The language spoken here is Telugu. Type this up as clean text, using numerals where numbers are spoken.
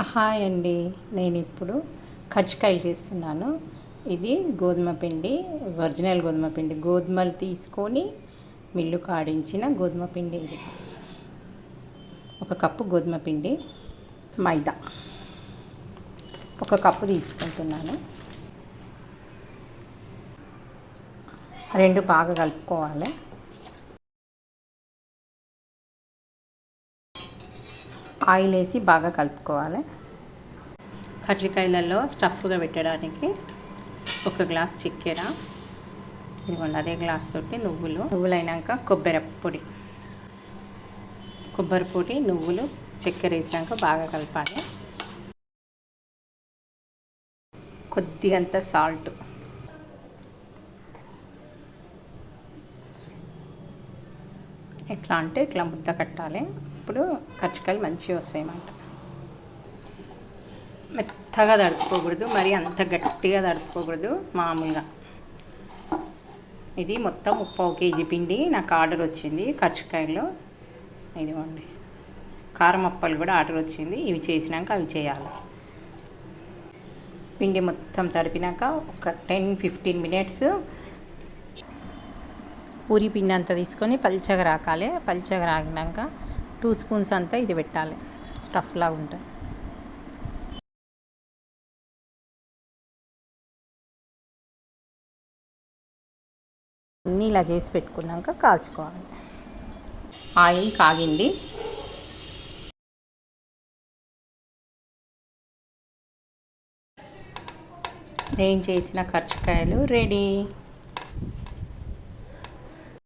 హాయ్ అండి. నేను ఇప్పుడు కజ్జికాయలు చేస్తున్నాను. ఇది గోధుమ పిండి, ఒరిజినల్ గోధుమ పిండి. గోధుమలు తీసుకొని మిల్లు కాడించిన గోధుమ పిండి ఇది. 1 కప్పు గోధుమ పిండి, మైదా 1 కప్పు తీసుకుంటున్నాను. 2 బాగా కలుపుకోవాలి. ఆయిల్ వేసి బాగా కలుపుకోవాలి. కజ్జికాయలలో స్టఫ్గా పెట్టడానికి 1 గ్లాస్ చక్కెర, ఇదిగోండి అదే గ్లాస్ తోటి నువ్వులైనాక కొబ్బరి పొడి, నువ్వులు, చక్కెర వేసాక బాగా కలపాలి. కొద్దిగంత సాల్ట్, ఎట్లా అంటే ఇట్లా ముద్ద కట్టాలి. ఇప్పుడు కజ్జికాయలు మంచిగా వస్తాయి అన్నమాట. మెత్తగా తడుపుకోకూడదు, మరి అంత గట్టిగా తడుపుకోకూడదు, మామూలుగా. ఇది మొత్తం 1/4 కేజీ పిండి నాకు ఆర్డర్ వచ్చింది కజ్జికాయలు. ఇదిగోండి కారం అప్పలు కూడా ఆర్డర్ వచ్చింది. ఇవి చేసినాక అవి చేయాలి. పిండి మొత్తం తడిపినాక ఒక 10-15 మినిట్స్ పూరి పిండి అంతా తీసుకొని పల్చగా రాకాలి. పల్చగా రాకినాక 2 స్పూన్స్ అంతా ఇది పెట్టాలి, స్టఫ్ లాగా ఉంటుంది. అన్నీ ఇలా చేసి పెట్టుకున్నాక కాల్చుకోవాలి. ఆయిల్ కాగింది. నేను చేసిన కజ్జికాయలు రెడీ.